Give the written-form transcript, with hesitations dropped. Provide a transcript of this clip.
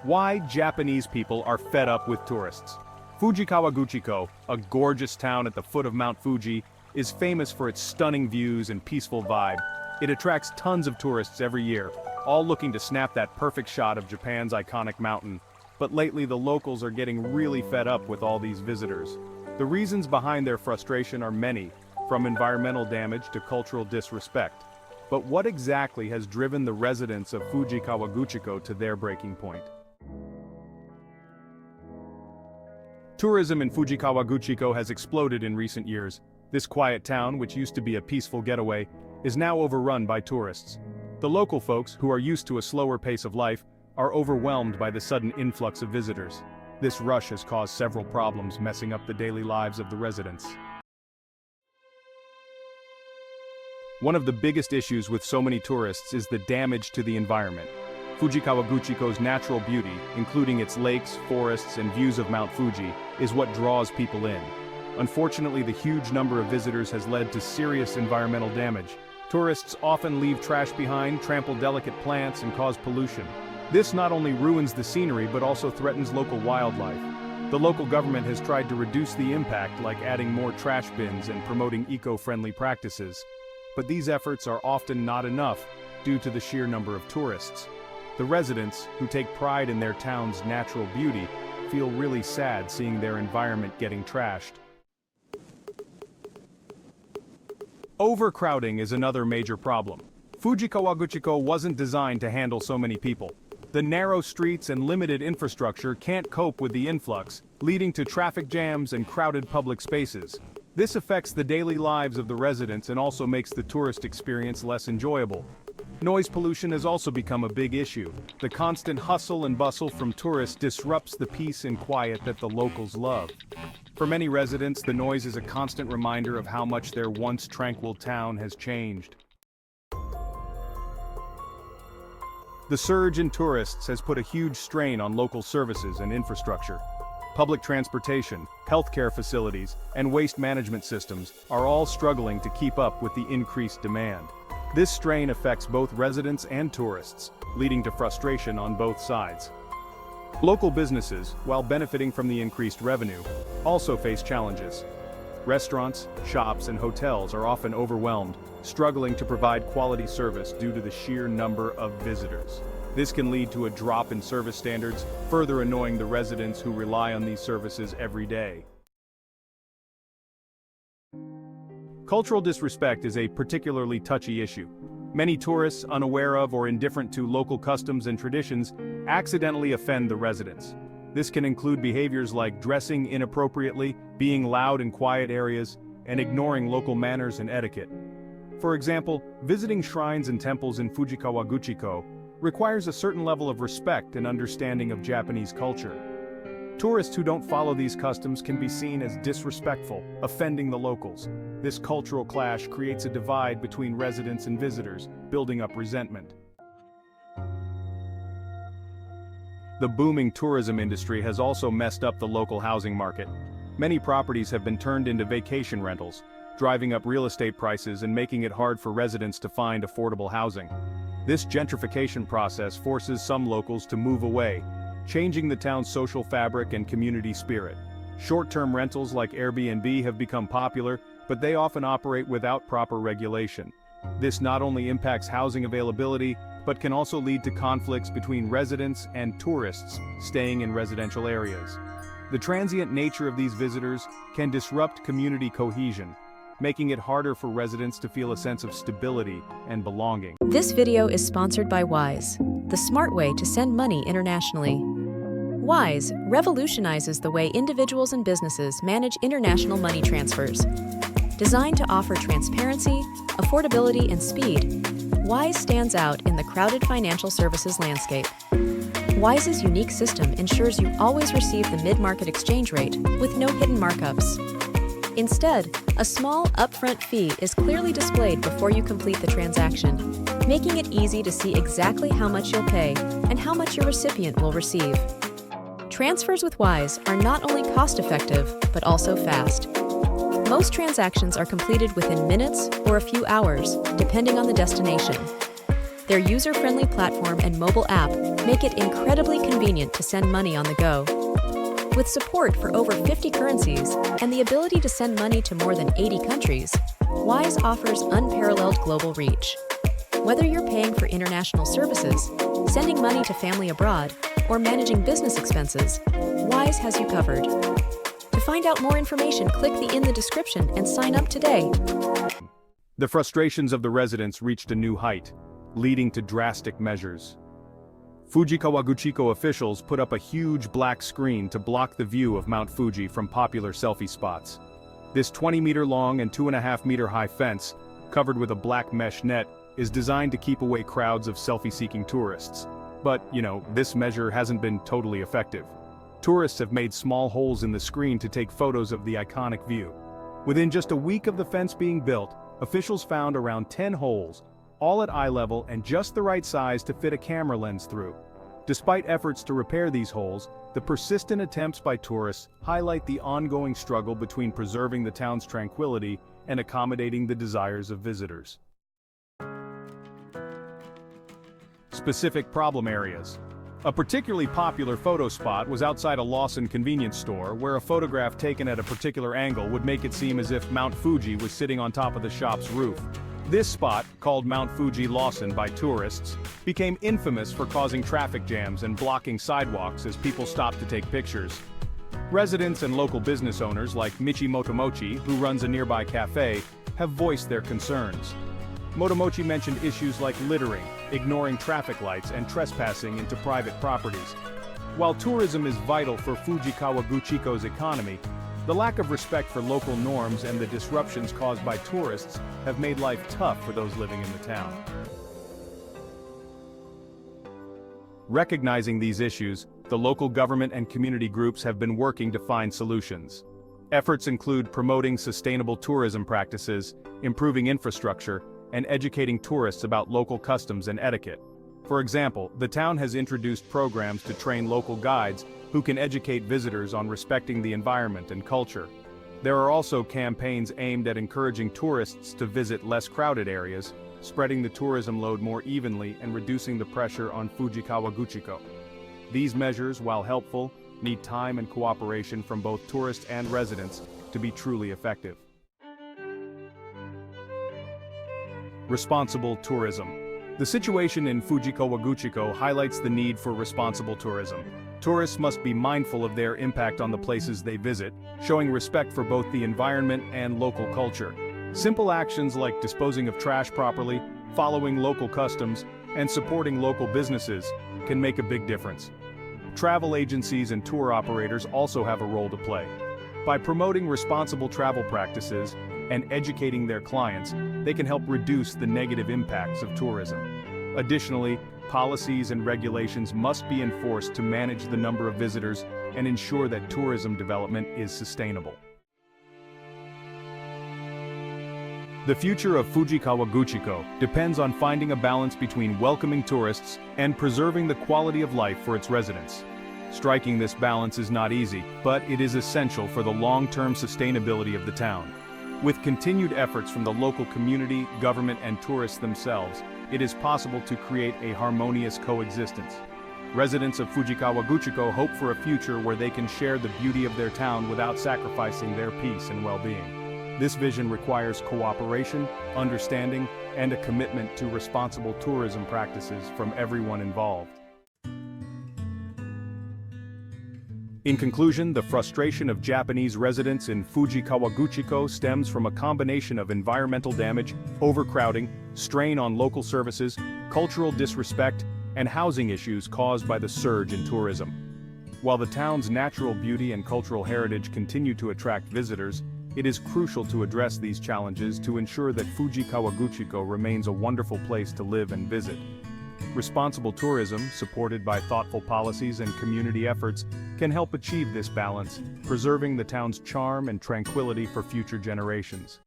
Why Japanese people are fed up with tourists. Fujikawaguchiko, a gorgeous town at the foot of Mount Fuji, is famous for its stunning views and peaceful vibe. It attracts tons of tourists every year, all looking to snap that perfect shot of Japan's iconic mountain. But lately the locals are getting really fed up with all these visitors. The reasons behind their frustration are many, from environmental damage to cultural disrespect. But what exactly has driven the residents of Fujikawaguchiko to their breaking point? Tourism in Fujikawaguchiko has exploded in recent years. This quiet town, which used to be a peaceful getaway, is now overrun by tourists. The local folks, who are used to a slower pace of life, are overwhelmed by the sudden influx of visitors. This rush has caused several problems, messing up the daily lives of the residents. One of the biggest issues with so many tourists is the damage to the environment. Fujikawaguchiko's natural beauty, including its lakes, forests, and views of Mount Fuji, is what draws people in. Unfortunately, the huge number of visitors has led to serious environmental damage. Tourists often leave trash behind, trample delicate plants, and cause pollution. This not only ruins the scenery but also threatens local wildlife. The local government has tried to reduce the impact, like adding more trash bins and promoting eco-friendly practices. But these efforts are often not enough due to the sheer number of tourists. The residents, who take pride in their town's natural beauty, feel really sad seeing their environment getting trashed. Overcrowding is another major problem. Fujikawaguchiko wasn't designed to handle so many people. The narrow streets and limited infrastructure can't cope with the influx, leading to traffic jams and crowded public spaces. This affects the daily lives of the residents and also makes the tourist experience less enjoyable. Noise pollution has also become a big issue. The constant hustle and bustle from tourists disrupts the peace and quiet that the locals love. For many residents, the noise is a constant reminder of how much their once tranquil town has changed. The surge in tourists has put a huge strain on local services and infrastructure. Public transportation, healthcare facilities, and waste management systems are all struggling to keep up with the increased demand. This strain affects both residents and tourists, leading to frustration on both sides. Local businesses, while benefiting from the increased revenue, also face challenges. Restaurants, shops, and hotels are often overwhelmed, struggling to provide quality service due to the sheer number of visitors. This can lead to a drop in service standards, further annoying the residents who rely on these services every day. Cultural disrespect is a particularly touchy issue. Many tourists, unaware of or indifferent to local customs and traditions, accidentally offend the residents. This can include behaviors like dressing inappropriately, being loud in quiet areas, and ignoring local manners and etiquette. For example, visiting shrines and temples in Fujikawaguchiko requires a certain level of respect and understanding of Japanese culture. Tourists who don't follow these customs can be seen as disrespectful, offending the locals. This cultural clash creates a divide between residents and visitors, building up resentment. The booming tourism industry has also messed up the local housing market. Many properties have been turned into vacation rentals, driving up real estate prices and making it hard for residents to find affordable housing. This gentrification process forces some locals to move away, changing the town's social fabric and community spirit. Short-term rentals like Airbnb have become popular, but they often operate without proper regulation. This not only impacts housing availability, but can also lead to conflicts between residents and tourists staying in residential areas. The transient nature of these visitors can disrupt community cohesion, making it harder for residents to feel a sense of stability and belonging. This video is sponsored by Wise, the smart way to send money internationally. Wise revolutionizes the way individuals and businesses manage international money transfers. Designed to offer transparency, affordability, and speed, Wise stands out in the crowded financial services landscape. Wise's unique system ensures you always receive the mid-market exchange rate with no hidden markups. Instead, a small upfront fee is clearly displayed before you complete the transaction, making it easy to see exactly how much you'll pay and how much your recipient will receive. Transfers with Wise are not only cost-effective, but also fast. Most transactions are completed within minutes or a few hours, depending on the destination. Their user-friendly platform and mobile app make it incredibly convenient to send money on the go. With support for over 50 currencies and the ability to send money to more than 80 countries, Wise offers unparalleled global reach. Whether you're paying for international services, sending money to family abroad, or managing business expenses, Wise has you covered. To find out more information, click the in the description and sign up today. The frustrations of the residents reached a new height, leading to drastic measures. Fujikawaguchiko officials put up a huge black screen to block the view of Mount Fuji from popular selfie spots. This 20-meter-long and 2.5-meter-high fence, covered with a black mesh net, is designed to keep away crowds of selfie-seeking tourists. But, this measure hasn't been totally effective. Tourists have made small holes in the screen to take photos of the iconic view. Within just a week of the fence being built, officials found around 10 holes, all at eye level and just the right size to fit a camera lens through. Despite efforts to repair these holes, the persistent attempts by tourists highlight the ongoing struggle between preserving the town's tranquility and accommodating the desires of visitors. Specific problem areas. A particularly popular photo spot was outside a Lawson convenience store where a photograph taken at a particular angle would make it seem as if Mount Fuji was sitting on top of the shop's roof. This spot, called Mount Fuji Lawson by tourists, became infamous for causing traffic jams and blocking sidewalks as people stopped to take pictures. Residents and local business owners like Michi Motomochi, who runs a nearby cafe, have voiced their concerns. Motomochi mentioned issues like littering, ignoring traffic lights, and trespassing into private properties. While tourism is vital for Fujikawaguchiko's economy, the lack of respect for local norms and the disruptions caused by tourists have made life tough for those living in the town. Recognizing these issues, the local government and community groups have been working to find solutions. Efforts include promoting sustainable tourism practices, improving infrastructure, and educating tourists about local customs and etiquette. For example, the town has introduced programs to train local guides who can educate visitors on respecting the environment and culture. There are also campaigns aimed at encouraging tourists to visit less crowded areas, spreading the tourism load more evenly and reducing the pressure on Fujikawaguchiko. These measures, while helpful, need time and cooperation from both tourists and residents to be truly effective. Responsible tourism. The situation in Fujikawaguchiko highlights the need for responsible tourism. Tourists must be mindful of their impact on the places they visit, showing respect for both the environment and local culture. Simple actions like disposing of trash properly, following local customs, and supporting local businesses can make a big difference. Travel agencies and tour operators also have a role to play. By promoting responsible travel practices and educating their clients, they can help reduce the negative impacts of tourism. Additionally, policies and regulations must be enforced to manage the number of visitors and ensure that tourism development is sustainable. The future of Fujikawaguchiko depends on finding a balance between welcoming tourists and preserving the quality of life for its residents. Striking this balance is not easy, but it is essential for the long-term sustainability of the town. With continued efforts from the local community, government, and tourists themselves, it is possible to create a harmonious coexistence. Residents of Fujikawaguchiko hope for a future where they can share the beauty of their town without sacrificing their peace and well-being. This vision requires cooperation, understanding, and a commitment to responsible tourism practices from everyone involved. In conclusion, the frustration of Japanese residents in Fujikawaguchiko stems from a combination of environmental damage, overcrowding, strain on local services, cultural disrespect, and housing issues caused by the surge in tourism. While the town's natural beauty and cultural heritage continue to attract visitors, it is crucial to address these challenges to ensure that Fujikawaguchiko remains a wonderful place to live and visit. Responsible tourism, supported by thoughtful policies and community efforts, can help achieve this balance, preserving the town's charm and tranquility for future generations.